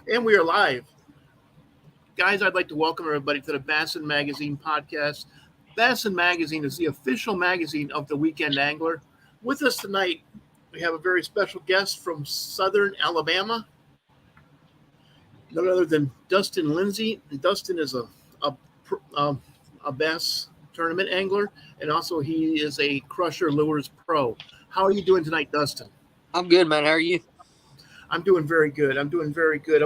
And we are live. Guys, I'd like to welcome everybody to the Bassin Magazine podcast. Bassin Magazine is the official magazine of the Weekend Angler. With us tonight, we have a very special guest from Southern Alabama, none other than Dustin Lindsey. Dustin is a bass tournament angler, and also he is a Crusher Lures pro. How are you doing tonight, Dustin? I'm good, man. How are you? I'm doing very good.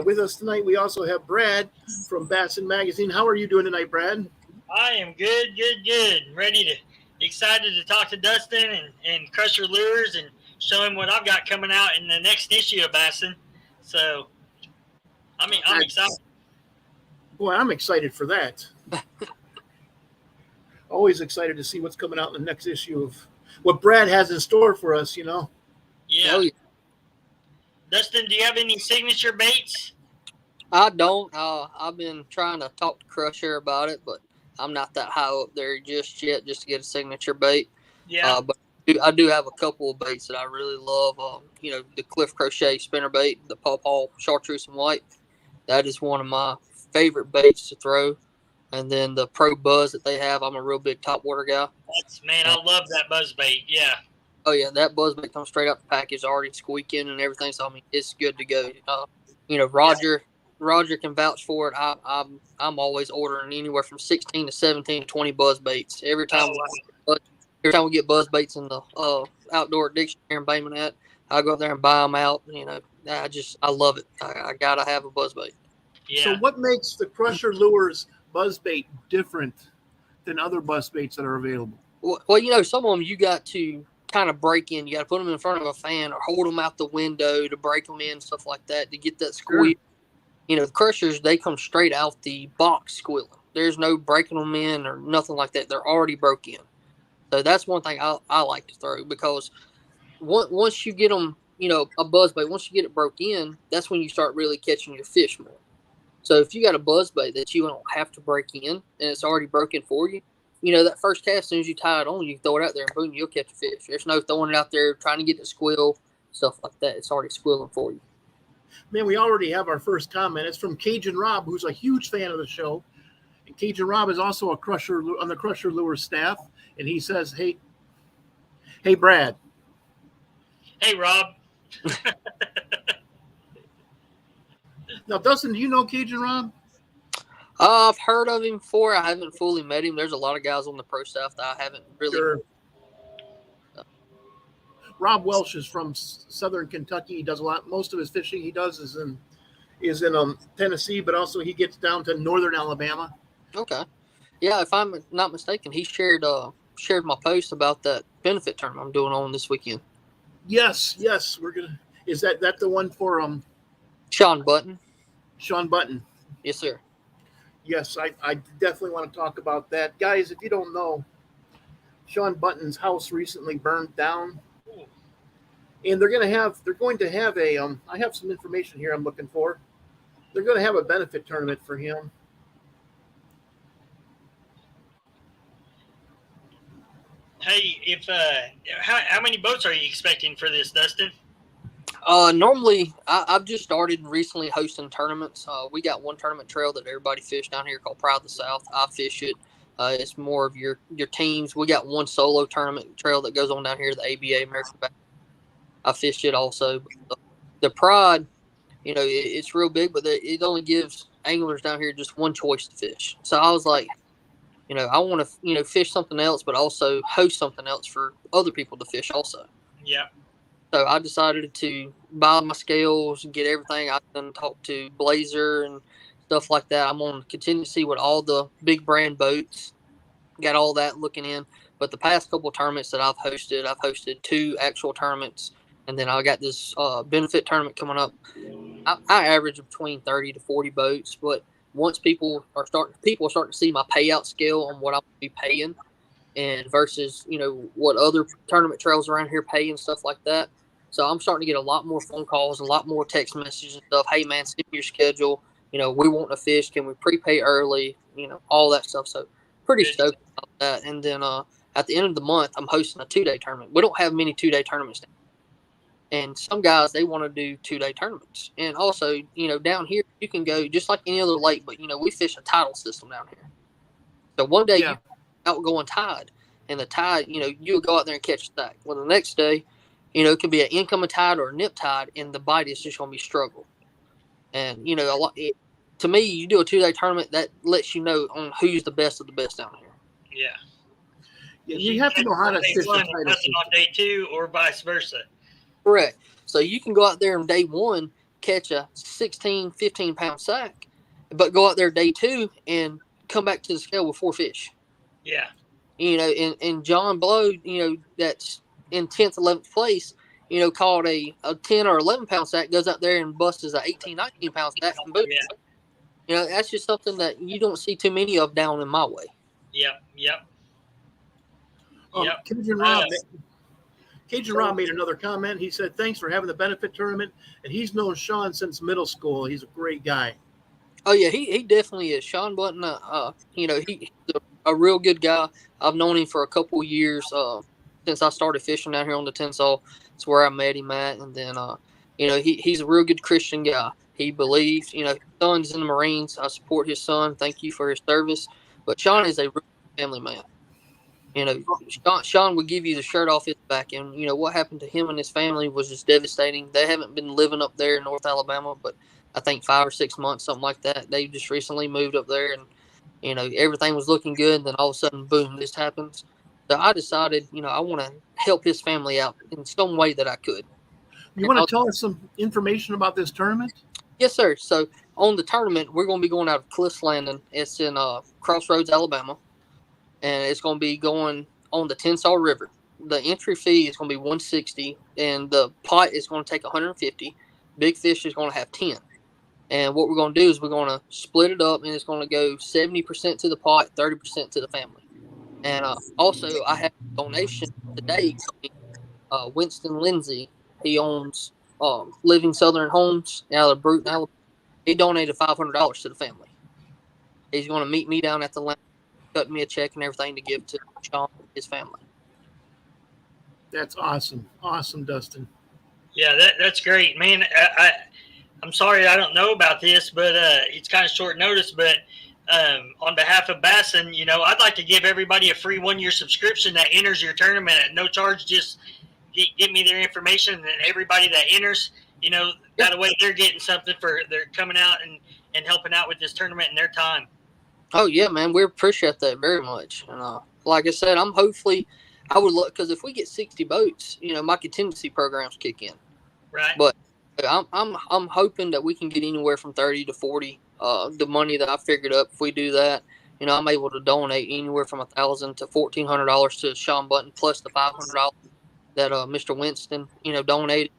With us tonight, we also have Brad from Bassin Magazine. How are you doing tonight, Brad? I am good. Excited to talk to Dustin and Crusher Lures and show him what I've got coming out in the next issue of Bassin. So, I'm excited. Boy, I'm excited for that. Always excited to see what's coming out in the next issue of what Brad has in store for us, you know? Yeah. Oh, yeah. Dustin, do you have any signature baits? I don't. I've been trying to talk to Crusher about it, but I'm not that high up there just yet just to get a signature bait. Yeah. But I do have a couple of baits that I really love. The Cliff Crochet spinner bait, the Pawpaw Chartreuse and White. That is one of my favorite baits to throw. And then the Pro Buzz that they have, I'm a real big topwater guy. I love that buzz bait. Yeah. Oh yeah, that buzz bait comes straight out the package, already squeaking and everything. So I mean, it's good to go. Roger can vouch for it. I'm always ordering anywhere from 16 to 17 to 20 buzz baits every time. Every time we get buzz baits in the outdoor dictionary and Bayman at, I go up there and buy them out. I love it. I gotta have a buzz bait. Yeah. So what makes the Crusher Lures buzz bait different than other buzz baits that are available? Well, some of them you got to kind of break in. You got to put them in front of a fan or hold them out the window to break them in, stuff like that, to get that squeal. Sure. The Crushers, they come straight out the box squealing. There's no breaking them in or nothing like that. They're already broke in. So that's one thing I like to throw, because once you get them, a buzz bait, once you get it broke in, that's when you start really catching your fish more. So if you got a buzz bait that you don't have to break in and it's already broken for you, that first cast, as soon as you tie it on, you throw it out there and boom, you'll catch a fish. There's no throwing it out there trying to get the squeal, stuff like that. It's already squealing for you. Man, we already have our first comment. It's from Cajun Rob, who's a huge fan of the show. And Cajun Rob is also a Crusher on the Crusher Lures staff. And he says, hey, Brad. Hey, Rob. Now, Dustin, do you know Cajun Rob? I've heard of him before. I haven't fully met him. There's a lot of guys on the pro staff that I haven't really. Sure. Rob Welsh is from Southern Kentucky. He does a lot. Most of his fishing he does is in Tennessee, but also he gets down to Northern Alabama. Okay. Yeah, if I'm not mistaken, he shared my post about that benefit tournament I'm doing on this weekend. Yes, we're gonna. Is that the one for Sean Button? Sean Button. Yes, sir. Yes, I definitely want to talk about that. Guys, if you don't know, Sean Button's house recently burned down. And they're going to have a I have some information here I'm looking for. They're going to have a benefit tournament for him. Hey, how many boats are you expecting for this, Dustin? Normally, I've just started recently hosting tournaments. We got one tournament trail that everybody fish down here called Pride of the South. I fish it. It's more of your teams. We got one solo tournament trail that goes on down here, the ABA American Bass. I fished it also. But the Pride, it's real big, but it only gives anglers down here just one choice to fish. So I was like, I want to, fish something else, but also host something else for other people to fish also. Yeah. So I decided to buy my scales and get everything. I've done talk to Blazer and stuff like that. I'm going to continue to see what all the big brand boats, got all that looking in. But the past couple of tournaments that I've hosted 2 actual tournaments. And then I got this benefit tournament coming up. I average between 30 to 40 boats. But once people are starting to see my payout scale on what I'm going to be paying, and versus, what other tournament trails around here pay and stuff like that. So I'm starting to get a lot more phone calls, a lot more text messages and stuff. Hey, man, send me your schedule. We want to fish. Can we prepay early? All that stuff. So pretty stoked about that. And then at the end of the month, I'm hosting a 2-day tournament. We don't have many 2-day tournaments now. And some guys, they want to do 2-day tournaments. And also, down here, you can go just like any other lake, but, we fish a tidal system down here. So one day you outgoing tide, and the tide, you would go out there and catch a stack. Well, the next day, it could be an incoming tide or a nip tide, and the bite is just going to be struggle. And, to me, you do a 2-day tournament, that lets you know on who's the best of the best down here. Yeah. You have to know how to fish the tidal system on day 2 or vice versa. Correct. So you can go out there on day 1, catch a 16, 15-pound sack, but go out there day 2 and come back to the scale with 4 fish. Yeah. And John Blow, that's in 10th, 11th place, caught a 10 or 11-pound sack, goes out there and busts a 18, 19-pound sack from boot. Yeah. That's just something that you don't see too many of down in my way. Yep. Cajun Rob made another comment. He said, "Thanks for having the benefit tournament." And he's known Sean since middle school. He's a great guy. Oh, yeah, he definitely is. Sean Button, he's a real good guy. I've known him for a couple of years since I started fishing down here on the Tensas. It's where I met him at. And then, he's a real good Christian guy. He believes, his son's in the Marines. I support his son. Thank you for his service. But Sean is a real family man. Sean would give you the shirt off his back. And, what happened to him and his family was just devastating. They haven't been living up there in North Alabama, but I think 5 or 6 months, something like that. They just recently moved up there, and, everything was looking good. And then all of a sudden, boom, this happens. So I decided, I want to help his family out in some way that I could. You want to tell us some information about this tournament? Yes, sir. So on the tournament, we're going to be going out of Cliffs Landing. It's in Crossroads, Alabama. And it's going to be going on the Tensas River. The entry fee is going to be $160, and the pot is going to take $150. Big fish is going to have 10. And what we're going to do is we're going to split it up, and it's going to go 70% to the pot, 30% to the family. And also, I have a donation today. Winston Lindsey, he owns Living Southern Homes out of Bruton, Alabama. He donated $500 to the family. He's going to meet me down at the land, cut me a check and everything to give to Sean and his family. That's awesome. Awesome, Dustin. Yeah, that's great, man. I'm sorry I don't know about this, but it's kind of short notice. But on behalf of Bassin, I'd like to give everybody a free 1-year subscription that enters your tournament at no charge. Just give me their information, and everybody that enters, that way they're getting something they're coming out and helping out with this tournament in their time. Oh, yeah, man. We appreciate that very much. And like I said, I would look, because if we get 60 boats, my contingency programs kick in. Right. But I'm hoping that we can get anywhere from 30 to 40. The money that I figured up, if we do that, I'm able to donate anywhere from $1,000 to $1,400 to Sean Button, plus the $500 that Mr. Winston, donated.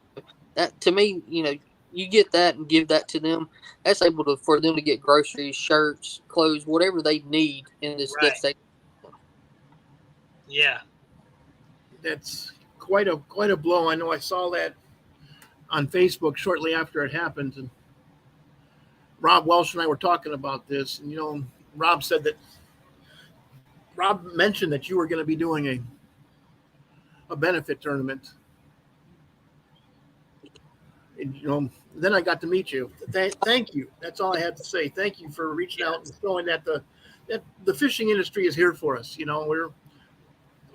That, to me, you get that and give that to them. That's able for them to get groceries, shirts, clothes, whatever they need in this devastation. Yeah. That's quite a blow. I know I saw that on Facebook shortly after it happened, and Rob Welsh and I were talking about this, and Rob mentioned that you were going to be doing a benefit tournament. And, then I got to meet you. Thank you. That's all I had to say. Thank you for reaching out and showing that the fishing industry is here for us.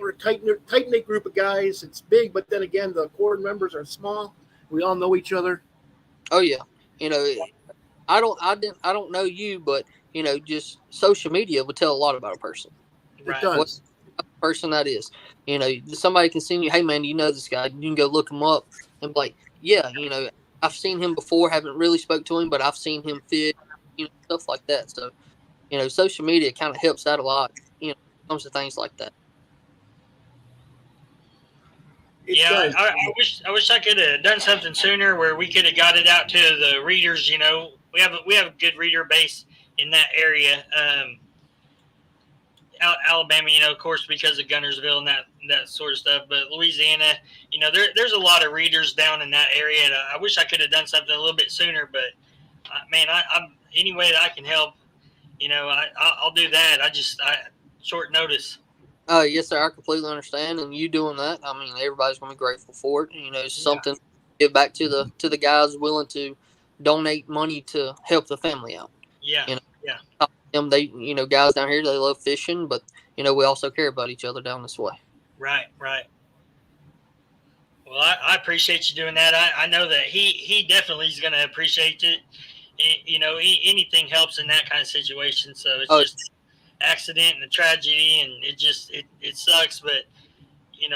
We're a tight-knit group of guys. It's big, but then again, the core members are small. We all know each other. Oh yeah, I don't know you, but just social media would tell a lot about a person. Right. It does. What person that is. Somebody can send you, hey man, this guy. You can go look him up and be like, yeah, I've seen him before. Haven't really spoke to him, but I've seen him fish. Stuff like that. So, social media kind of helps out a lot. When it comes to things like that. Yeah, I wish I could have done something sooner where we could have got it out to the readers. We have a good reader base in that area. Alabama, of course, because of Gunnersville and that sort of stuff. But Louisiana, there's a lot of readers down in that area. And I wish I could have done something a little bit sooner. But man, I'm any way that I can help. I'll do that. Short notice. Yes, sir. I completely understand, and you doing that. I mean, everybody's going to be grateful for it. It's something give back to the guys willing to donate money to help the family out. Yeah. You know, Yeah. They, guys down here, they love fishing, but we also care about each other down this way. Right. Well, I appreciate you doing that. I know that he definitely is going to appreciate it. Anything helps in that kind of situation. So it's just accident and a tragedy, and it sucks, but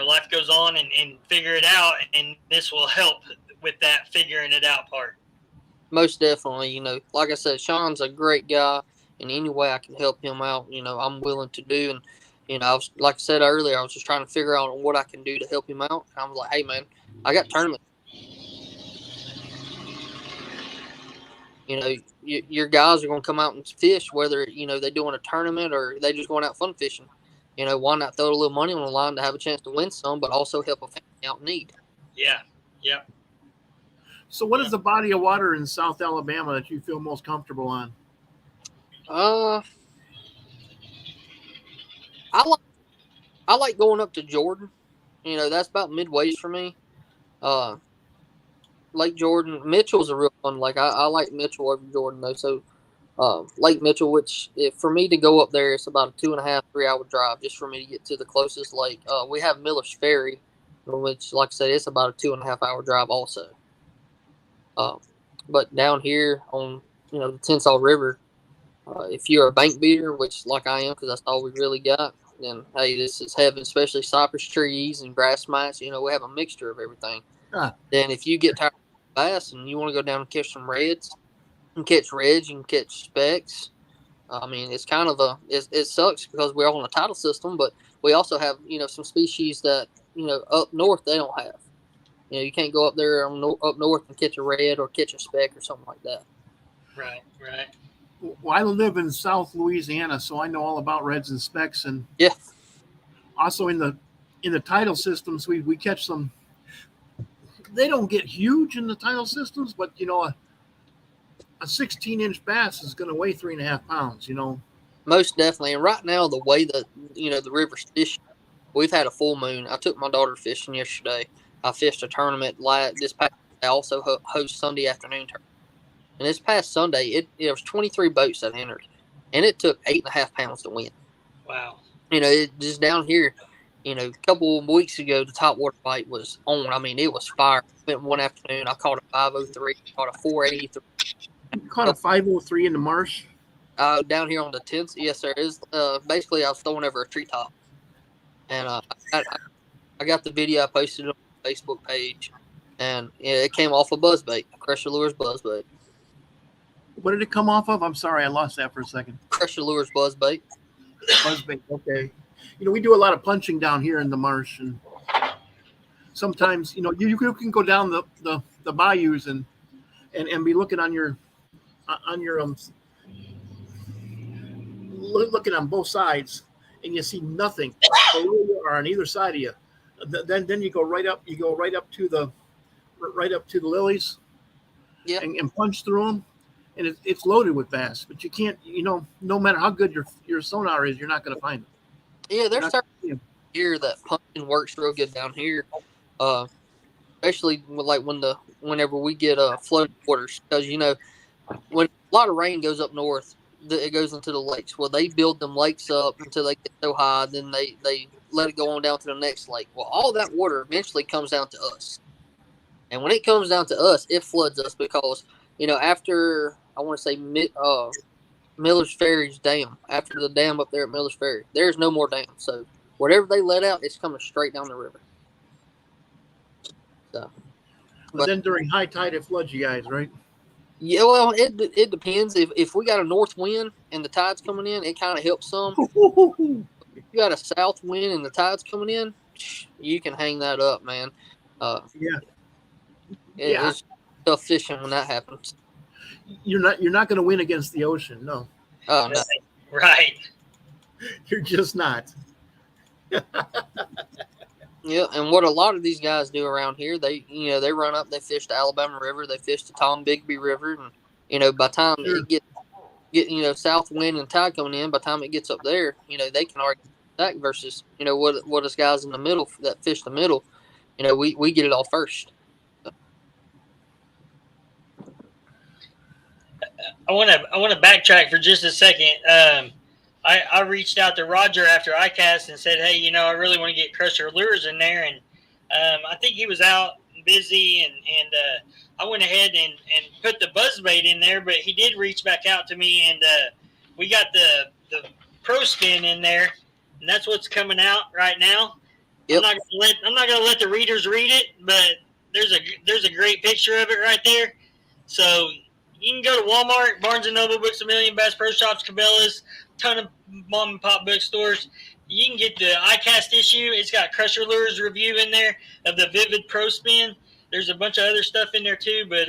life goes on, and figure it out, and this will help with that figuring it out part. Most definitely. Like I said, Sean's a great guy, and any way I can help him out, I'm willing to do. And I was, like I said earlier, I was just trying to figure out what I can do to help him out. I was like, hey man, I got tournaments. Your guys are going to come out and fish, whether they're doing a tournament or they just going out fun fishing. Why not throw a little money on the line to have a chance to win some, but also help a family out in need? Yeah. So, what is the body of water in South Alabama that you feel most comfortable on? I like going up to Jordan. That's about midways for me. Lake Jordan, Mitchell's a real fun. Like I like Mitchell over Jordan though. So Lake Mitchell, which for me to go up there, it's about a 2.5, 3 hour drive just for me to get to the closest lake. We have Miller's Ferry, which, like I said, it's about a 2.5 hour drive also. But down here on the Tensas River, if you're a bank beater, which like I am, because that's all we really got, then hey, this is heaven. Especially cypress trees and grass mats. We have a mixture of everything. Then if you get tired of bass and you want to go down and catch some reds, you can catch reds, you can catch specks. I mean, it's kind of it sucks because we're on a tidal system, but we also have some species that up north they don't have. You can't go up there up north and catch a red or catch a speck or something like that. Right. Well, I live in South Louisiana, so I know all about reds and specks, and also in the tidal systems, we catch some. They don't get huge in the tidal systems, but a 16-inch bass is going to weigh 3.5 pounds. Most definitely, and right now the way that the river's fishing, we've had a full moon. I took my daughter fishing yesterday. I fished a tournament this past. I also host Sunday afternoon tournament. And this past Sunday, it was 23 boats that entered, and it took 8.5 pounds to win. Wow. It just down here, a couple of weeks ago, the top water bite was on. I mean, it was fire. Spent one afternoon. I caught a 503, caught a 483. You caught a 503 in the marsh? Down here on the 10th. Yes, sir. Is basically I was throwing over a treetop, and I got the video. I posted it on the Facebook page, and it came off a buzzbait, Crusher Lures buzzbait. What did it come off of? I'm sorry, I lost that for a second. Crusher Lures buzzbait. Buzzbait. Okay. We do a lot of punching down here in the marsh, and sometimes you can go down the bayous and be looking on your looking on both sides, and you see nothing below you or on either side of you. Then you go right up. You go right up to the lilies, and punch through them, and it's loaded with bass. But you can't, no matter how good your sonar is, you're not going to find them. Yeah, there's certain here that punching works real good down here, especially whenever we get flooded waters, because when a lot of rain goes up north, it goes into the lakes. Well, they build them lakes up until they get so high, then they let it go on down to the next lake. Well, all that water eventually comes down to us, and when it comes down to us, it floods us because after I want to say Miller's Ferry's dam, after the dam up there at Miller's Ferry, there's no more dam. So whatever they let out, it's coming straight down the river. So, but then during high tide, it floods you guys, right? Yeah, well, it depends. If we got a north wind and the tide's coming in, it kind of helps some. If you got a south wind and the tide's coming in, you can hang that up, man. It's tough fishing when that happens. You're not going to win against the ocean, no. Oh no. Right. You're just not. Yeah, and what a lot of these guys do around here, they run up, they fish the Alabama River, they fish the Tom Bigby River, and by the time it get south wind and tide coming in, by the time it gets up there, they can already back versus what us guys in the middle that fish the middle, we get it all first. I want to backtrack for just a second. I reached out to Roger after I cast and said, hey, I really want to get Crusher Lures in there, and I think he was out and busy, and I went ahead and put the buzzbait in there, but he did reach back out to me, and we got the Pro Spin in there, and that's what's coming out right now. Yep. I'm not gonna let the readers read it, but there's a great picture of it right there. So you can go to Walmart, Barnes and Noble, Books A Million, Bass Pro Shops, Cabela's, ton of mom and pop bookstores. You can get the iCast issue. It's got Crusher Lures review in there of the Vivid Pro Spin. There's a bunch of other stuff in there too, but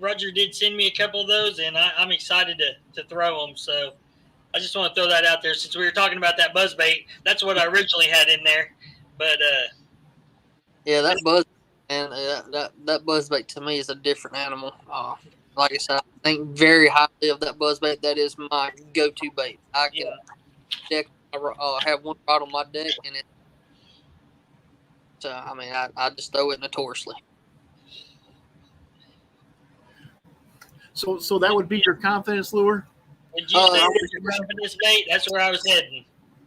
Roger did send me a couple of those, and I'm excited to throw them. So I just want to throw that out there since we were talking about that buzzbait. That's what I originally had in there, but yeah, that buzz and that buzzbait to me is a different animal. Like I said, I think very highly of that buzzbait. That is my go-to bait. I can have one rod on my deck, and I just throw it notoriously. So that would be your confidence lure? Would you say that's your confidence bait? That's where I was heading.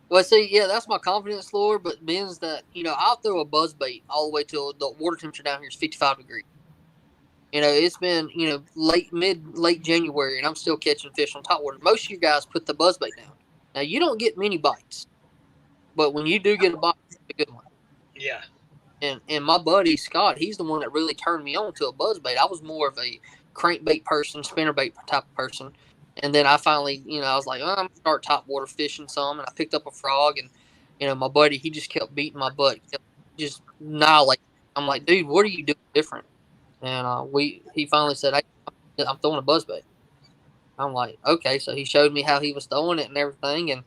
Well, see, yeah, that's my confidence lure, but means that, I'll throw a buzz bait all the way till the water temperature down here is 55 degrees. It's been, late January, and I'm still catching fish on top water. Most of you guys put the buzz bait down. Now, you don't get many bites, but when you do get a bite, it's a good one. Yeah. And my buddy, Scott, he's the one that really turned me on to a buzz bait. I was more of a crankbait person, spinnerbait type of person. And then I finally, I was like, I'm going to start top water fishing some. And I picked up a frog. And, my buddy, he just kept beating my butt. Just annihilating. I'm like, dude, what are you doing different? And he finally said, hey, I'm throwing a buzzbait. I'm like, okay. So he showed me how he was throwing it and everything. And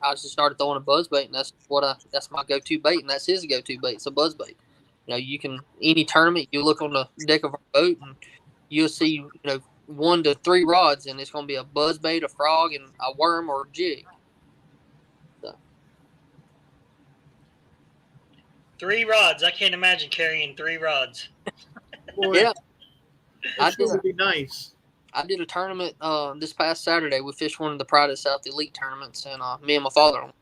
I just started throwing a buzzbait. And that's my go-to bait. And that's his go-to bait. It's a buzzbait. You can, any tournament, you look on the deck of our boat and you'll see, 1 to 3 rods, and it's going to be a buzzbait, a frog, and a worm or a jig. So. 3 rods. I can't imagine carrying 3 rods. Boy, yeah, that would be nice. I did a tournament this past Saturday. We fished one of the Pride of the South Elite tournaments, and me and my father,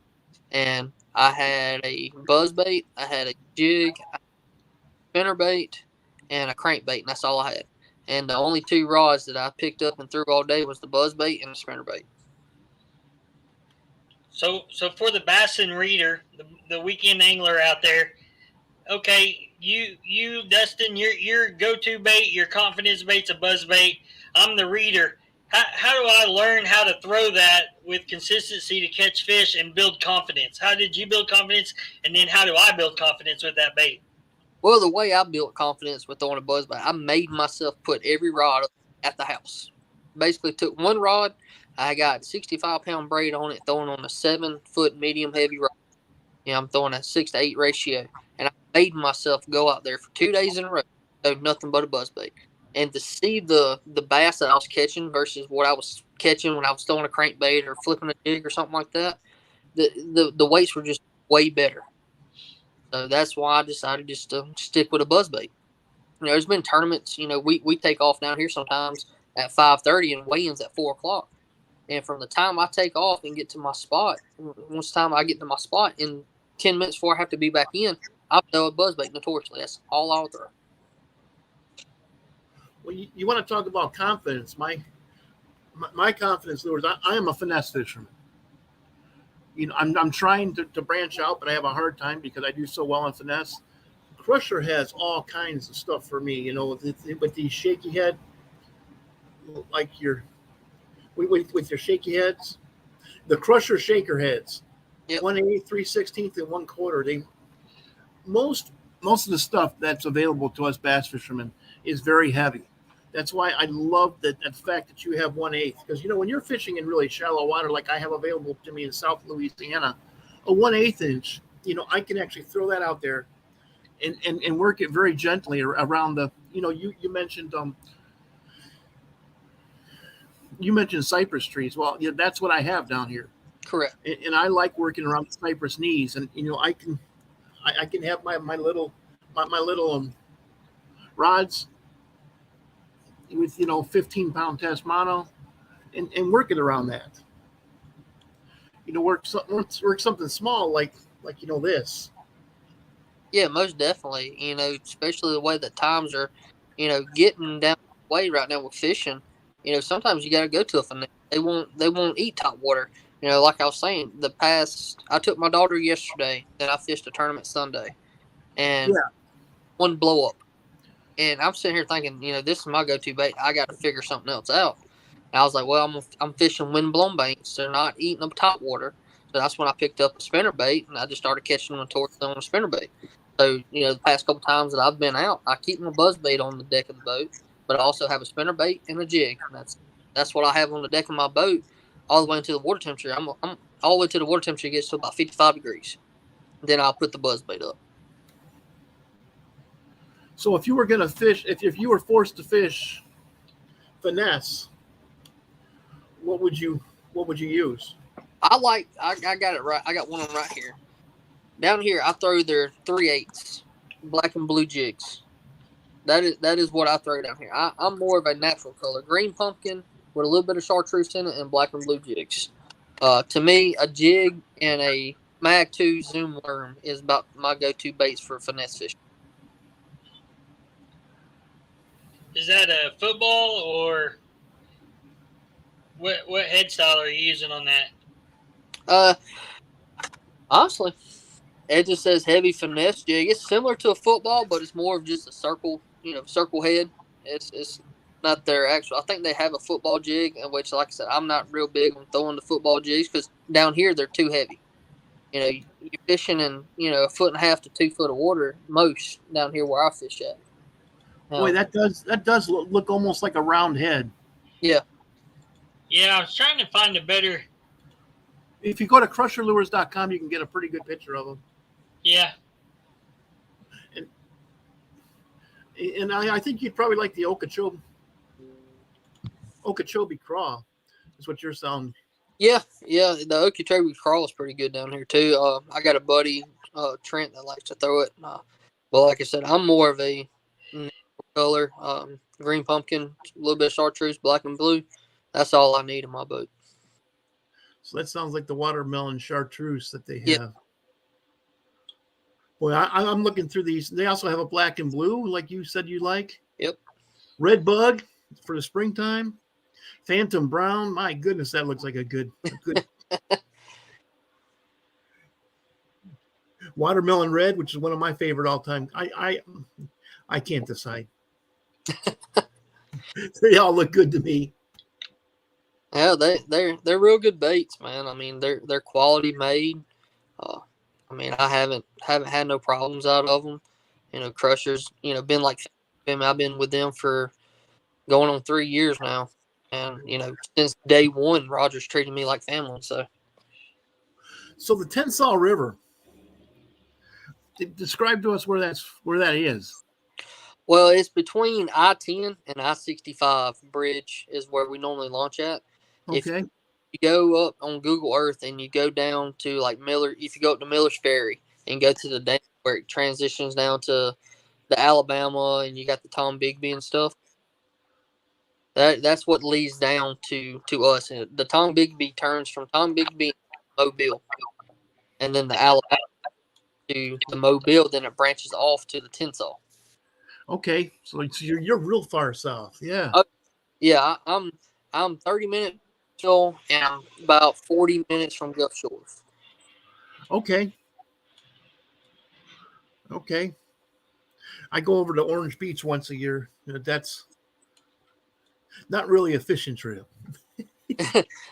and I had a buzzbait, I had a jig, a spinnerbait, and a crankbait, and that's all I had. And the only 2 rods that I picked up and threw all day was the buzzbait and the spinnerbait. So for the Bassin reader, the weekend angler out there, okay, you Dustin, your go-to bait, your confidence bait's a buzzbait. I'm the reader. How do I learn how to throw that with consistency to catch fish and build confidence? How did you build confidence, and then how do I build confidence with that bait? Well, the way I built confidence with throwing a buzzbait, I made myself put every rod at the house. Basically took 1 rod, I got 65-pound braid on it, throwing on a 7-foot medium heavy rod. I'm throwing a 6 to 8 ratio. And I made myself go out there for 2 days in a row, throw nothing but a buzzbait. And to see the bass that I was catching versus what I was catching when I was throwing a crankbait or flipping a jig or something like that, the weights were just way better. So that's why I decided just to stick with a buzzbait. There's been tournaments, we take off down here sometimes at 5:30 and weigh-ins at 4 o'clock. And from the time I take off and get to my spot, once time I get to my spot, in 10 minutes before I have to be back in, I'll throw a buzzbait notoriously. That's all I'll throw. Well, you want to talk about confidence. My confidence lures, I am a finesse fisherman. I'm trying to branch out, but I have a hard time because I do so well in finesse. Crusher has all kinds of stuff for me, with these shaky head, like with your shaky heads, the Crusher shaker heads, Yep. 1/8, 3/16, and 1/4. Most of the stuff that's available to us bass fishermen is very heavy. That's why I love the fact that you have 1/8, because when you're fishing in really shallow water like I have available to me in South Louisiana, a 1/8 inch, I can actually throw that out there and work it very gently around the. You mentioned cypress trees. Well, that's what I have down here. Correct. And I like working around the cypress knees, and I can have my little rods with 15-pound test mono, and work it around that. Work something small like this. Yeah, most definitely. Especially the way that times are, getting down the way right now with fishing. Sometimes you got to go to a finesse. They won't eat top water. Like I was saying, I took my daughter yesterday. Then I fished a tournament Sunday, and Yeah. one blow up. And I'm sitting here thinking, this is my go-to bait. I got to figure something else out. And I was like, well, I'm fishing wind-blown baits. They're not eating up top water. So that's when I picked up a spinner bait, and I just started catching them towards on a spinner bait. So, the past couple times that I've been out, I keep my buzz bait on the deck of the boat, but I also have a spinner bait and a jig. And that's what I have on the deck of my boat all the way into the water temperature. I'm all the way to the water temperature gets to about 55 degrees. Then I'll put the buzz bait up. So if you were going to fish, if you were forced to fish finesse, what would you use? I got it right. I got one on right here. Down here, I throw their 3/8 black and blue jigs. That is what I throw down here. I'm more of a natural color, green pumpkin with a little bit of chartreuse in it, and black and blue jigs. To me, a jig and a Mag 2 Zoom worm is about my go-to baits for finesse fishing. Is that a football or what head style are you using on that? Honestly, it just says heavy finesse jig. It's similar to a football, but it's more of just a circle, circle head. It's not their actual. I think they have a football jig, in which, like I said, I'm not real big on throwing the football jigs because down here they're too heavy. You're fishing in 1.5 to 2 foot of water most down here where I fish at. Boy, that does look almost like a round head. Yeah. Yeah, I was trying to find a better. If you go to crusherlures.com, you can get a pretty good picture of them. Yeah. And I think you'd probably like the Okeechobee craw, is what you're sounding. Yeah. The Okeechobee crawl is pretty good down here too. I got a buddy, Trent, that likes to throw it. But like I said, I'm more of a color, green pumpkin, a little bit of chartreuse, black and blue. That's all I need in my boat. So that sounds like the watermelon chartreuse that they have. Yep. Boy, I'm looking through these. They also have a black and blue, like you said you like. Yep. Red bug for the springtime. Phantom brown. My goodness, that looks like a good watermelon red, which is one of my favorite all time. I can't decide. They all look good to me. Yeah, they're real good baits, man. I mean, they're quality made. I mean, I haven't had no problems out of them. Crushers, been like them. I've been with them for going on 3 years now, and since day one, Roger's treated me like family. So the Tensas River. Describe to us where that is. Well, it's between I-10 and I-65 bridge is where we normally launch at. Okay. If you go up on Google Earth and you go down to like Miller, if you go up to Miller's Ferry and go to the dam where it transitions down to the Alabama and you got the Tom Bigby and stuff, that's what leads down to us. And the Tom Bigby turns from Tom Bigby to Mobile, and then the Alabama to the Mobile, then it branches off to the Tensas. Okay, so you're real far south, yeah. Yeah, I'm 30 minutes and I'm about 40 minutes from Gulf Shores. Okay. I go over to Orange Beach once a year. That's not really a fishing trip.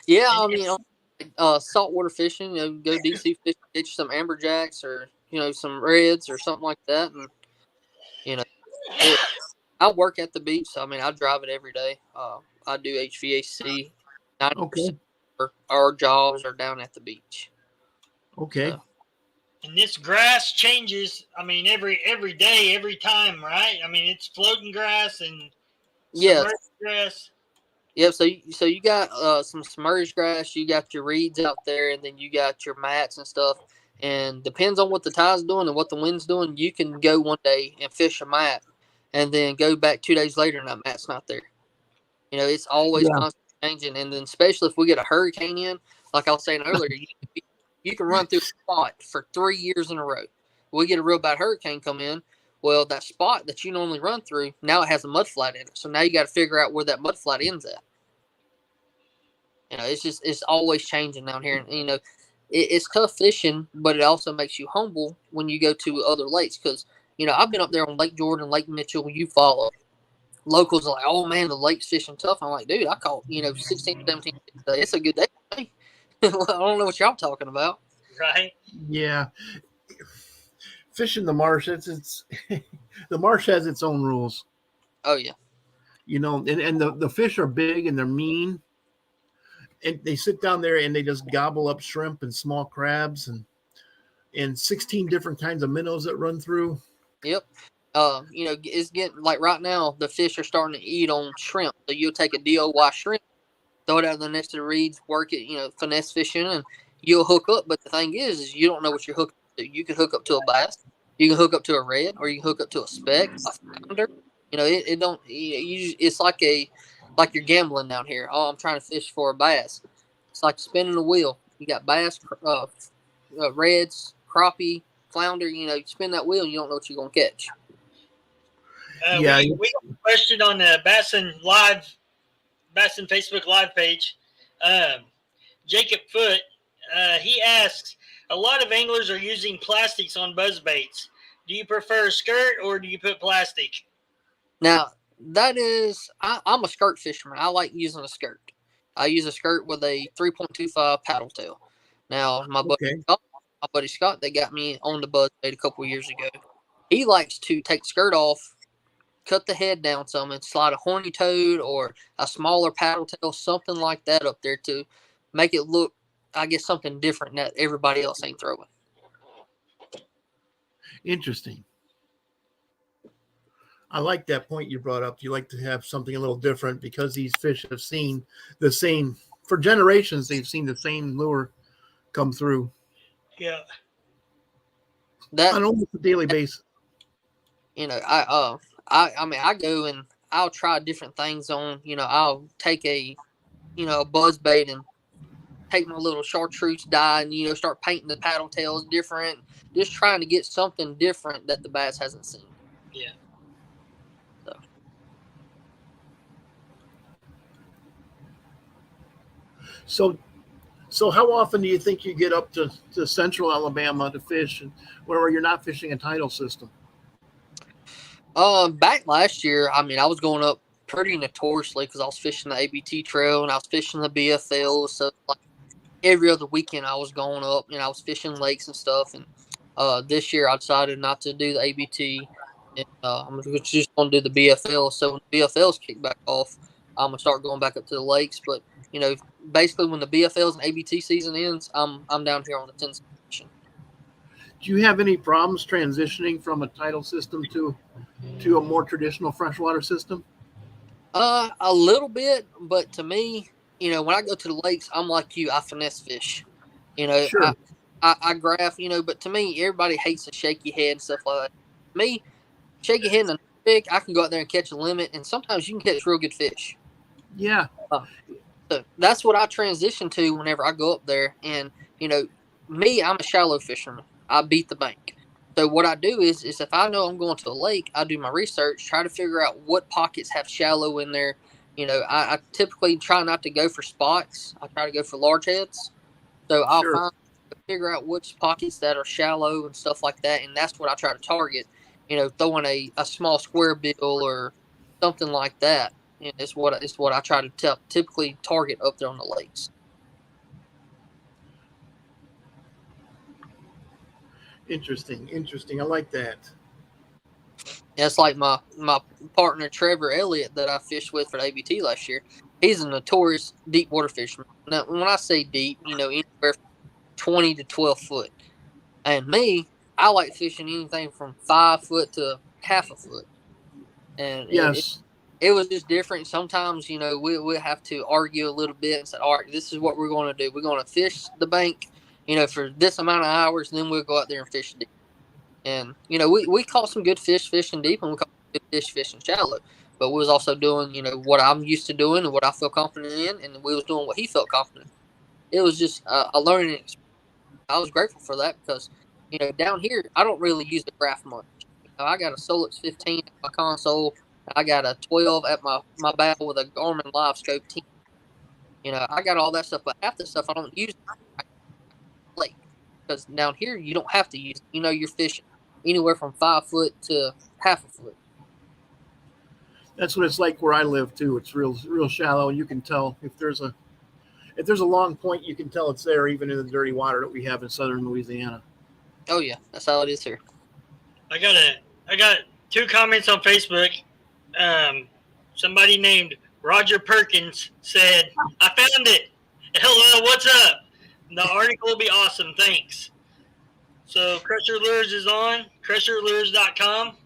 Yeah, I mean, saltwater fishing. Go deep sea fishing, get you some amberjacks or some reds or something like that, and I work at the beach, so I mean, I drive it every day. I do HVAC. 90% of our jobs are down at the beach. Okay. So. And this grass changes. I mean, every day, every time, right? I mean, it's floating grass and submerged grass. Yep. So you got some submerged grass. You got your reeds out there, and then you got your mats and stuff. And depends on what the tide's doing and what the wind's doing. You can go one day and fish a mat, and then go back 2 days later, and that mat's not there. It's always Yeah. constantly changing. And then especially if we get a hurricane in, like I was saying earlier, you can run through a spot for 3 years in a row. We get a real bad hurricane come in. Well, that spot that you normally run through, now it has a mud flat in it. So now you got to figure out where that mud flat ends at. It's always changing down here. And, it's tough fishing, but it also makes you humble when you go to other lakes. Because, I've been up there on Lake Jordan, Lake Mitchell, you follow. Locals are like, oh, man, the lake's fishing tough. I'm like, dude, I caught, 16, 17 today. It's a good day for me. I don't know what y'all talking about. Right. Yeah. Fishing the marsh, it's the marsh has its own rules. Oh, yeah. And the fish are big and they're mean. And they sit down there and they just gobble up shrimp and small crabs and 16 different kinds of minnows that run through. Yep. It's getting like right now the fish are starting to eat on shrimp. So you'll take a DOY shrimp, throw it out there next to the reeds, work it, finesse fishing, and you'll hook up. But the thing is you don't know what you're hooking to. You can hook up to a bass, you can hook up to a red, or you can hook up to a speck, a flounder. It don't. It's like you're gambling down here. Oh, I'm trying to fish for a bass. It's like spinning a wheel. You got bass, reds, crappie, flounder. You spin that wheel, and you don't know what you're gonna catch. We got a question on the Bassin Facebook Live page. Jacob Foote, he asks, a lot of anglers are using plastics on buzz baits. Do you prefer a skirt or do you put plastic? Now, I'm a skirt fisherman. I like using a skirt. I use a skirt with a 3.25 paddle tail. Now, my buddy Scott, that got me on the buzz bait a couple years ago, he likes to take the skirt off, cut the head down some, and slide a horny toad or a smaller paddle tail, something like that up there to make it look, I guess, something different that everybody else ain't throwing. Interesting. I like that point you brought up. You like to have something a little different because these fish have seen the same, for generations, they've seen the same lure come through. Yeah. On almost a daily basis. I go and I'll try different things on, I'll take a buzz bait and take my little chartreuse dye and, start painting the paddle tails different, just trying to get something different that the bass hasn't seen. Yeah. So how often do you think you get up to central Alabama to fish where you're not fishing a tidal system? Back last year, I was going up pretty notoriously because I was fishing the ABT trail and I was fishing the BFL. So like every other weekend I was going up and I was fishing lakes and stuff. And this year I decided not to do the ABT. And I'm just going to do the BFL. So when the BFLs kick back off, I'm going to start going back up to the lakes. But, basically when the BFLs and ABT season ends, I'm down here on the 10 section. Do you have any problems transitioning from a tidal system to a more traditional freshwater system? A little bit, but to me, when I go to the lakes, I'm like you. I finesse fish. Sure. I graph. But to me, everybody hates a shaky head and stuff like that. Me, shaky head and a stick, I can go out there and catch a limit, and sometimes you can catch real good fish. Yeah. So that's what I transition to whenever I go up there. And me, I'm a shallow fisherman. I beat the bank. So what I do is if I know I'm going to a lake, I do my research, try to figure out what pockets have shallow in there. I typically try not to go for spots. I try to go for large heads. So I'll figure out which pockets that are shallow and stuff like that, and that's what I try to target. Throwing a small square bill or something like that. It's what I try to typically target up there on the lakes. Interesting. I like that. It's like my partner Trevor Elliott that I fished with for the ABT last year. He's a notorious deep water fisherman. Now, when I say deep, anywhere from 20 to 12 foot. And me, I like fishing anything from 5 foot to half a foot. And yes, it was just different. Sometimes, we'll have to argue a little bit and say, all right, this is what we're going to do. We're going to fish the bank, for this amount of hours, and then we'll go out there and fish deep. And, we caught some good fish fishing deep, and we caught good fish fishing shallow. but we was also doing, what I'm used to doing and what I feel confident in, and we was doing what he felt confident. It was just a learning experience. I was grateful for that because, down here, I don't really use the graph much. I got a Solix 15 at my console. I got a 12 at my bow with a Garmin Live Scope 10. I got all that stuff, but half the stuff I don't use lake because down here you don't have to use it. You're fishing anywhere from 5 foot to half a foot. That's what it's like where I live too. It's real shallow, and you can tell if there's a long point, you can tell it's there even in the dirty water that we have in southern Louisiana. Oh yeah, that's how it is here. I got 2 comments on Facebook. Somebody named Roger Perkins said, "I found it. Hello, what's up? The article will be awesome. Thanks." So Crusher Lures is on crusherlures.com.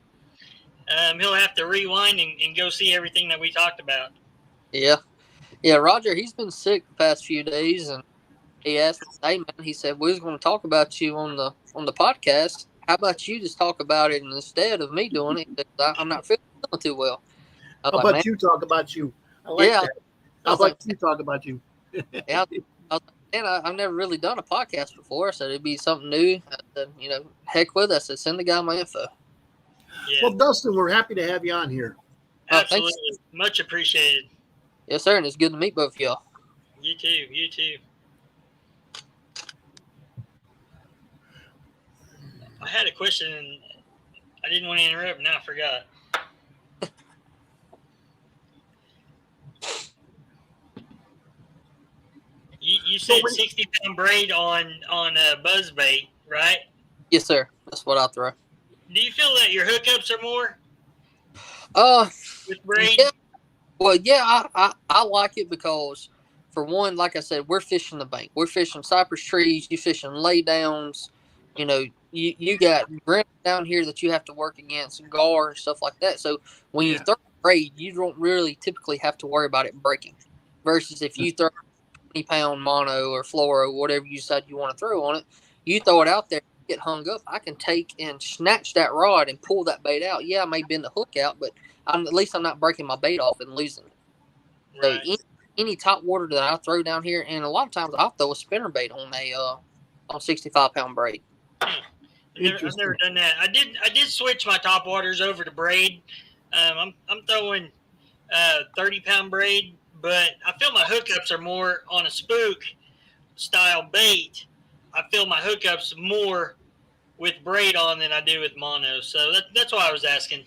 He'll have to rewind and go see everything that we talked about. Yeah, Roger, he's been sick the past few days, and he asked me, "Hey man," he said, "we was going to talk about you on the podcast. How about you just talk about it instead of me doing it? I'm not feeling too well." How about you talk about you? I like that. How about you talk about you? Yeah, I've never really done a podcast before, so it'd be something new. I said, heck with us. Send the guy my info. Yeah. Well, Dustin, we're happy to have you on here. Absolutely. Much appreciated. Yes, sir, and it's good to meet both of y'all. You too. I had a question, and I didn't want to interrupt. Now I forgot. You said 60-pound braid on buzzbait, right? Yes, sir. That's what I throw. Do you feel that your hookups are more with braid? Yeah. Well, yeah, I like it because, for one, like I said, we're fishing the bank. We're fishing cypress trees. You fishing laydowns. You got granite down here that you have to work against, and gar and stuff like that. So when you throw braid, you don't really typically have to worry about it breaking. Versus if you throw 20-pound mono or fluoro, whatever you decide you want to throw on it, you throw it out there, get hung up. I can take and snatch that rod and pull that bait out. Yeah, I may bend the hook out, but at least I'm not breaking my bait off and losing it. Right. So any top water that I throw down here, and a lot of times I'll throw a spinner bait on a 65-pound braid. I've never done that. I did switch my top waters over to braid. I'm throwing 30-pound braid, but I feel my hookups are more on a spook style bait. I feel my hookups more with braid on than I do with mono. So that's why I was asking.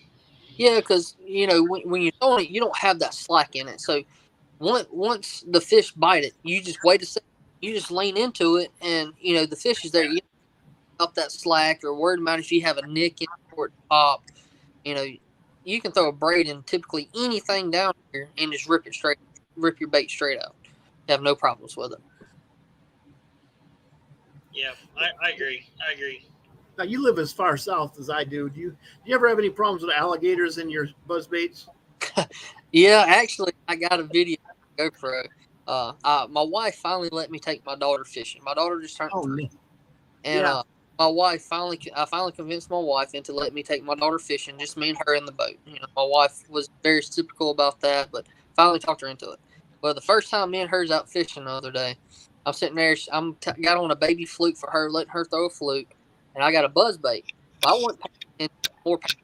Yeah, because when you're throwing it, you don't have that slack in it. So once the fish bite it, you just wait a second. You just lean into it, and the fish is there. You don't up that slack or worried about if you have a nick in it or pop. You can throw a braid in typically anything down here and just rip your bait straight out. You have no problems with it. Yeah, I agree. Now, you live as far south as I do. Do you ever have any problems with alligators in your buzz baits? Yeah, actually, I got a video on GoPro. My wife finally let me take my daughter fishing. My daughter just turned 3. And I finally convinced my wife into letting me take my daughter fishing, just me and her in the boat. My wife was very skeptical about that, but finally talked her into it. Well, the first time me and her's out fishing the other day, I'm sitting there, got on a baby fluke for her, letting her throw a fluke, and I got a buzz bait. I went more past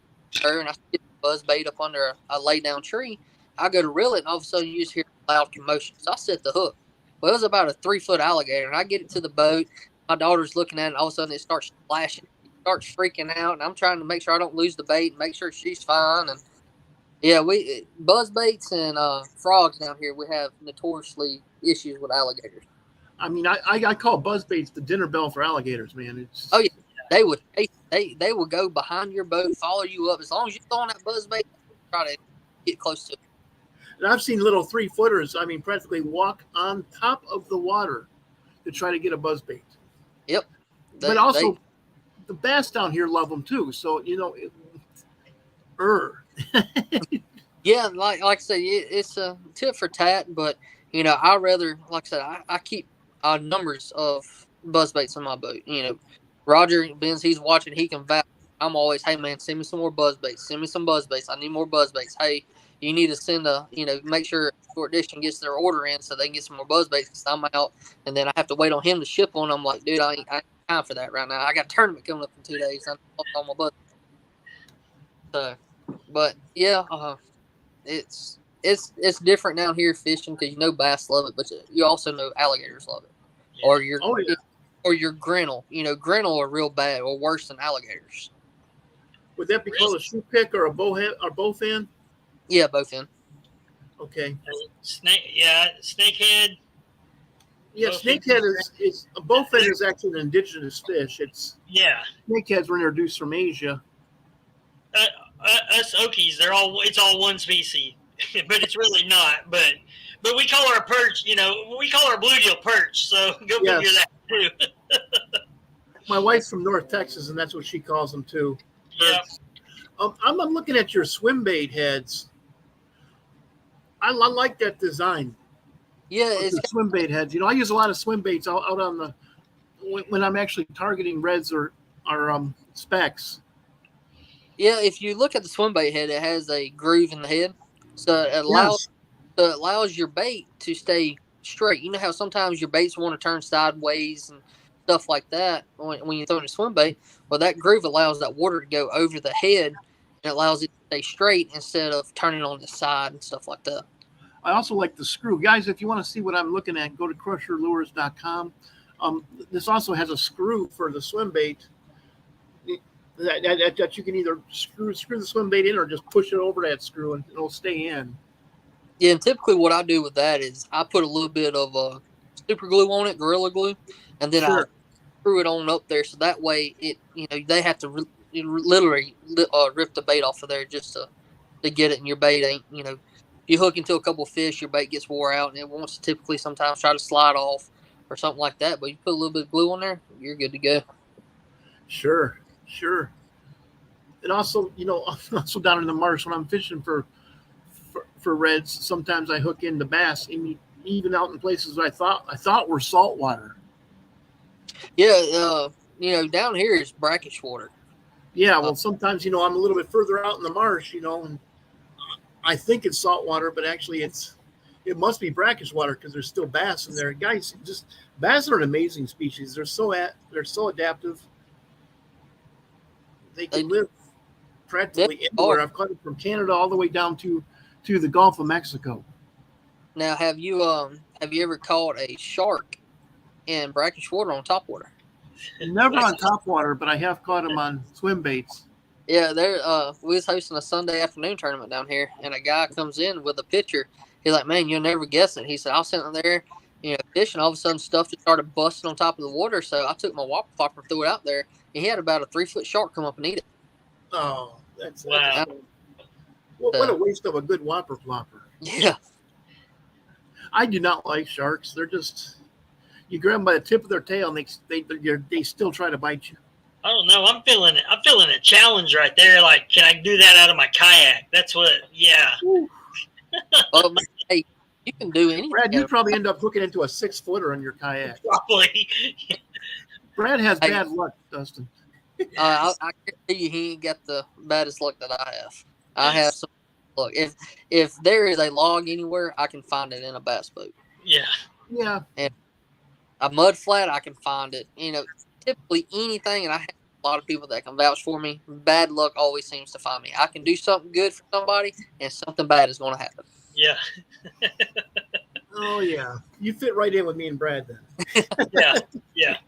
her, and I get the buzz bait up under a lay down tree. I go to reel it, and all of a sudden you just hear a loud commotion. So I set the hook. Well, it was about a 3-foot alligator, and I get it to the boat. My daughter's looking at it, and all of a sudden it starts splashing. It starts freaking out, and I'm trying to make sure I don't lose the bait and make sure she's fine. And yeah, buzz baits and frogs down here, we have notoriously issues with alligators. I mean, I call buzz baits the dinner bell for alligators, man. Oh yeah, they would go behind your boat, follow you up as long as you're throwing that buzz bait. Try to get close to it. And I've seen little 3-footers, practically walk on top of the water to try to get a buzz bait. Yep. But also, the bass down here love them too. So Yeah, like I said, it's a tit for tat. But I rather, like I said, I keep numbers of buzz baits on my boat. Roger Benz, he's watching. He can vouch. I'm always, hey man, send me some more buzz baits. Send me some buzz baits. I need more buzz baits. Hey, you need to send make sure Short Edition gets their order in so they can get some more buzz baits because I'm out, and then I have to wait on him to ship one. I'm like, dude, I ain't time for that right now. I got a tournament coming up in 2 days. I'm on my buzz. So, but yeah, it's different down here fishing because bass love it, but you also know alligators love it, or your grinnell. Grinnell are real bad or worse than alligators. Would that be called a shoe pick or a bowhead or both in? Yeah, both in. Okay. Snakehead. Yeah, snakehead is bowfin is actually an indigenous fish. Snakeheads were introduced from Asia. Us Okies, it's all one species, but it's really not. But we call our perch, we call our bluegill perch. So go figure that too. My wife's from North Texas, and that's what she calls them too. Yeah. I'm looking at your swim bait heads. I like that design. Yeah, it's swim bait heads. I use a lot of swim baits out on when I'm actually targeting reds or specks. Yeah, if you look at the swim bait head, it has a groove in the head, so it allows your bait to stay straight. You know how sometimes your baits want to turn sideways and stuff like that when you're throwing a swim bait? Well, that groove allows that water to go over the head and allows it to stay straight instead of turning on the side and stuff like that. I also like the screw. Guys, if you want to see what I'm looking at, go to crusherlures.com. This also has a screw for the swim bait that you can either screw the swim bait in or just push it over that screw and it'll stay in. Yeah, and typically what I do with that is I put a little bit of super glue on it, Gorilla Glue, and then I screw it on up there so that way they have to literally rip the bait off of there just to get it, and your bait ain't, if you hook into a couple of fish, your bait gets wore out and it wants to typically sometimes try to slide off or something like that, but you put a little bit of glue on there, you're good to go. Sure. And also, also down in the marsh when I'm fishing for reds, sometimes I hook in the bass, even out in places I thought were saltwater. Yeah, down here is brackish water. Yeah, well, sometimes I'm a little bit further out in the marsh, and I think it's saltwater, but actually it must be brackish water because there's still bass in there. Guys, bass are an amazing species. They're so adaptive. They can live practically anywhere. I've caught it from Canada all the way down to the Gulf of Mexico. Now, have you ever caught a shark in brackish water on topwater? Never on topwater, but I have caught them on swim baits. Yeah, we was hosting a Sunday afternoon tournament down here, and a guy comes in with a pitcher. He's like, "Man, you'll never guess it." He said, "I was sitting there, fishing. All of a sudden, stuff just started busting on top of the water. So I took my whopper popper, threw it out there, and he had about a 3-foot shark come up and eat it." Oh, that's wow! What a waste of a good whopper plopper. Yeah, I do not like sharks. They're just, you grab them by the tip of their tail, and they still try to bite you. I don't know. I'm feeling a challenge right there. Like, can I do that out of my kayak? That's what. Yeah. Well, hey, you can do anything. Brad, you'd probably end up hooking into a 6-footer on your kayak. Probably. Brad has bad luck, Dustin. I guarantee you he ain't got the baddest luck that I have. I have some luck. If there is a log anywhere, I can find it in a bass boat. Yeah. And a mud flat, I can find it. Typically anything, and I have a lot of people that can vouch for me. Bad luck always seems to find me. I can do something good for somebody, and something bad is going to happen. Yeah. Oh yeah, you fit right in with me and Brad then. Yeah. Yes.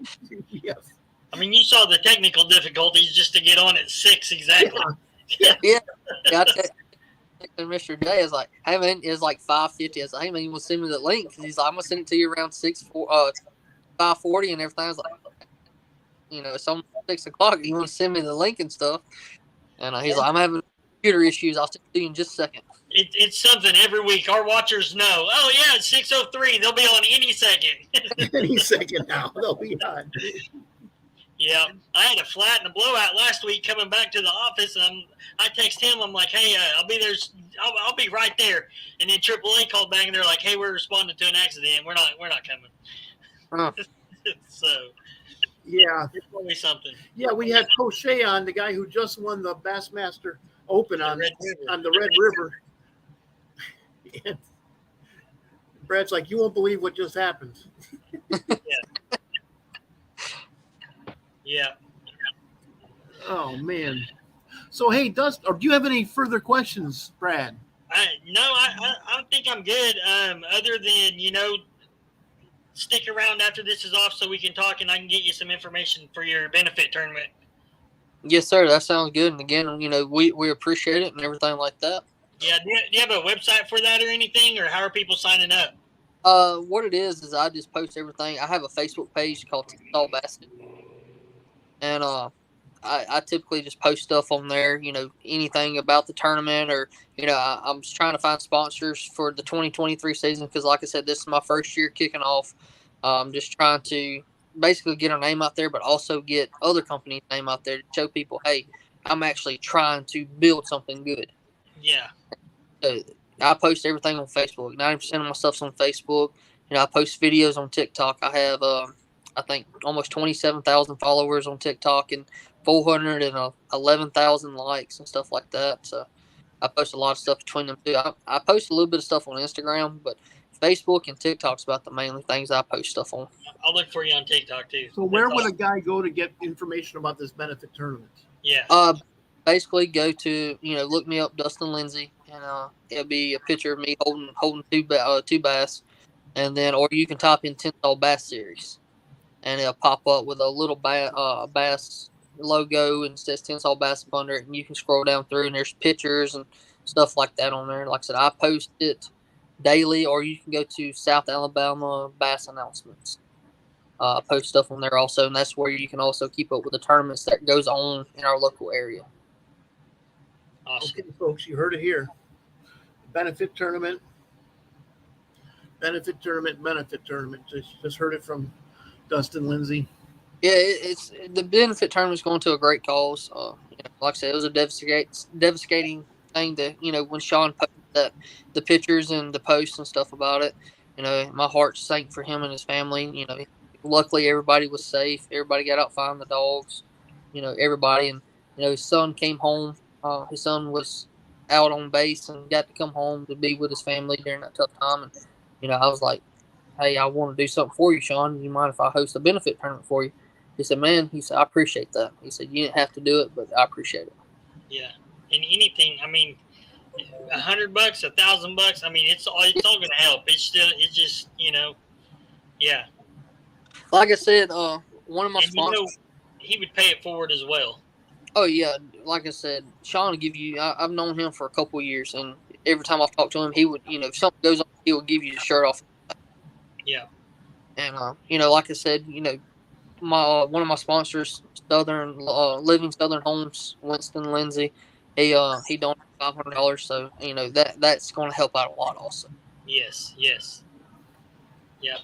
I mean, you saw the technical difficulties just to get on at 6 exactly. Yeah. Mr. J is like, "Hey man, it's like 5:50." I was like, "Hey man, you want to send me the link?" Because he's like, "I'm gonna send it to you around 5:40 and everything." I was like, it's almost 6 o'clock. You want to send me the link and stuff? And he's like, "I'm having computer issues. I'll send it to you in just a second." It's something every week. Our watchers know. Oh yeah, it's 6:03. They'll be on any second. Any second now, they'll be on. Yeah, I had a flat and a blowout last week coming back to the office, and I text him. I'm like, "Hey, I'll be there. I'll be right there." And then AAA called back, and they're like, "Hey, we're responding to an accident. We're not coming." Huh. So yeah, it's always something. Yeah, we had Poche on, the guy who just won the Bassmaster Open on the Red River. And Brad's like, you won't believe what just happened. Yeah. Oh man. So hey, Dust, or do you have any further questions, Brad? I think I'm good. Other than stick around after this is off so we can talk and I can get you some information for your benefit tournament. Yes, sir. That sounds good. And again, we appreciate it and everything like that. Yeah. Do you have a website for that or anything, or how are people signing up? What it is I just post everything. I have a Facebook page called Tall Basket, and I typically just post stuff on there. Anything about the tournament, or I'm just trying to find sponsors for the 2023 season because, like I said, this is my first year kicking off. I'm just trying to basically get our name out there, but also get other companies' name out there to show people, hey, I'm actually trying to build something good. Yeah. I post everything on Facebook. 90% of my stuff's on Facebook. I post videos on TikTok. I have, I think, almost 27,000 followers on TikTok and 411,000 likes and stuff like that. So I post a lot of stuff between them too. I post a little bit of stuff on Instagram, but Facebook and TikTok's about the mainly things I post stuff on. I'll look for you on TikTok too. So where would a guy go to get information about this benefit tournament? Yeah. Basically go to look me up, Dustin Lindsey, and it'll be a picture of me holding two bass, and then or you can type in Tensile Bass Series, and it'll pop up with a little bass logo and says Tensile Bass up under it, and you can scroll down through and there's pictures and stuff like that on there. Like I said, I post it daily, or you can go to South Alabama Bass Announcements. I post stuff on there also, and that's where you can also keep up with the tournaments that goes on in our local area. Awesome. Okay, folks, you heard it here. Benefit tournament. Just heard it from Dustin Lindsey. Yeah, it's the benefit tournament's going to a great cause. Like I said, it was a devastating thing that when Sean posted the pictures and the posts and stuff about it. My heart sank for him and his family. Luckily everybody was safe. Everybody got out finding the dogs. Everybody, and his son came home. His son was out on base and got to come home to be with his family during that tough time. And I was like, hey, I want to do something for you, Sean. You mind if I host a benefit tournament for you? He said, man, I appreciate that. He said, you didn't have to do it, but I appreciate it. Yeah. And anything, $100, $1,000, it's all going to help. It's just, yeah. Like I said, one of my sponsors. He would pay it forward as well. Oh, yeah. Like I said, Sean will give you, I've known him for a couple of years, and every time I've talked to him, he would, if something goes on, he will give you the shirt off. Yeah. And, like I said, one of my sponsors, Living Southern Homes, Winston Lindsay, he donated $500, so, that's going to help out a lot also. Yes. Yeah.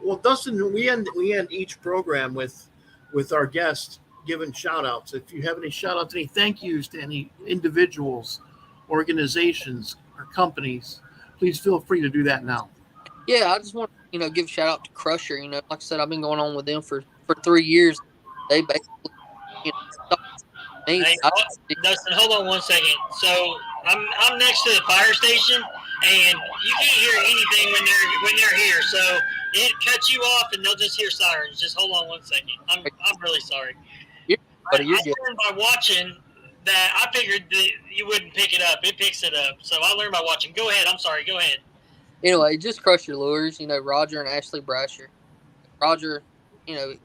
Well, Dustin, we end each program with our guests giving shout outs. If you have any shout outs, any thank yous to any individuals, organizations, or companies, please feel free to do that now. Yeah, I just want to, give a shout out to Crusher. Like I said, I've been going on with them for 3 years. They basically, Hey, Dustin, hold on one second. So I'm next to the fire station, and you can't hear anything when they're here. So it cuts you off, and they'll just hear sirens. Just hold on one second. I'm really sorry. I learned by watching that. I figured that you wouldn't pick it up. It picks it up. So I learned by watching. Go ahead. I'm sorry. Go ahead. Anyway, just Crusher Lures. Roger and Ashley Brasher. Roger,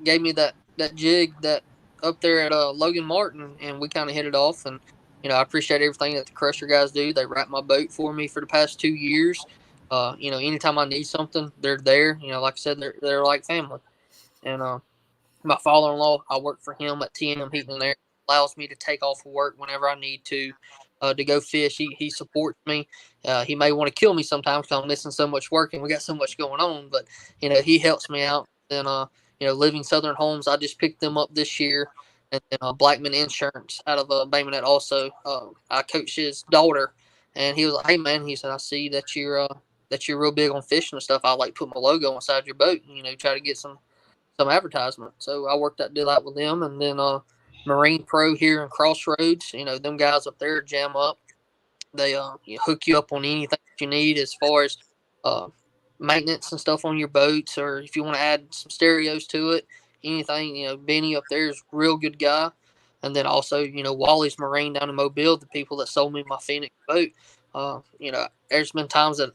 gave me that jig that up there at Logan Martin, and we kind of hit it off. And I appreciate everything that the Crusher guys do. They wrap my boat for me for the past 2 years. Anytime I need something, they're there. Like I said, they're like family. And my father-in-law, I work for him at TM Heating and Air. Allows me to take off of work whenever I need to go fish. He supports me. He may want to kill me sometimes because I'm missing so much work and we got so much going on. But he helps me out. Then Living Southern Homes, I just picked them up this year. And then Blackman Insurance out of Bay Minette also. I coached his daughter, and he was like, "Hey man," he said, "I see that you're real big on fishing and stuff. I like put my logo inside your boat. Try to get some advertisement." So I worked that deal out with them, and then Marine Pro here in Crossroads. Them guys up there jam up. They hook you up on anything that you need as far as maintenance and stuff on your boats, or if you want to add some stereos to it, anything. Benny up there is a real good guy. And then also, Wally's Marine down in Mobile, the people that sold me my Phoenix boat. There's been times that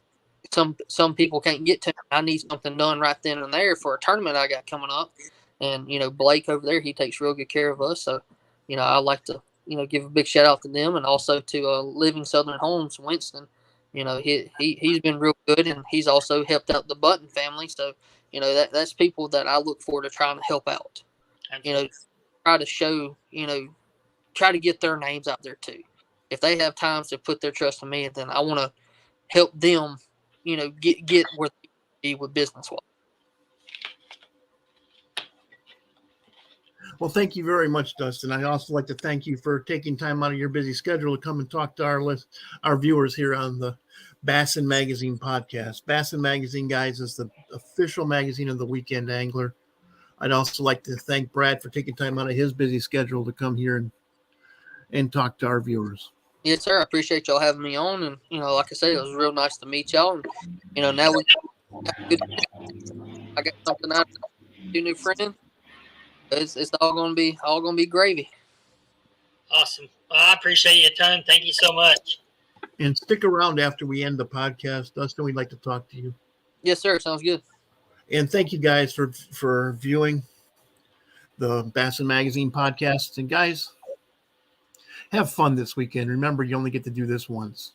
some people can't get to me. I need something done right then and there for a tournament I got coming up. And, Blake over there, he takes real good care of us. So, I like to, give a big shout out to them, and also to Living Southern Homes, Winston. He's been real good, and he's also helped out the Button family. So, that's people that I look forward to trying to help out. Absolutely. Try to show, try to get their names out there too. If they have times to put their trust in me, then I want to help them, get where they be with business wise. Well, thank you very much, Dustin. I also like to thank you for taking time out of your busy schedule to come and talk to our viewers here on the Bassin Magazine podcast. Bassin Magazine, guys, is the official magazine of the Weekend Angler. I'd also like to thank Brad for taking time out of his busy schedule to come here and talk to our viewers. Yes, sir. I appreciate y'all having me on, and like I said, it was real nice to meet y'all. And now I got something out of 2 new friends. It's all gonna be gravy. Awesome. Well, I appreciate you a ton. Thank you so much. And stick around after we end the podcast, Dustin. We'd like to talk to you. Yes, sir. Sounds good. And thank you guys for viewing the Bassin Magazine podcast. And guys, have fun this weekend. Remember, you only get to do this once.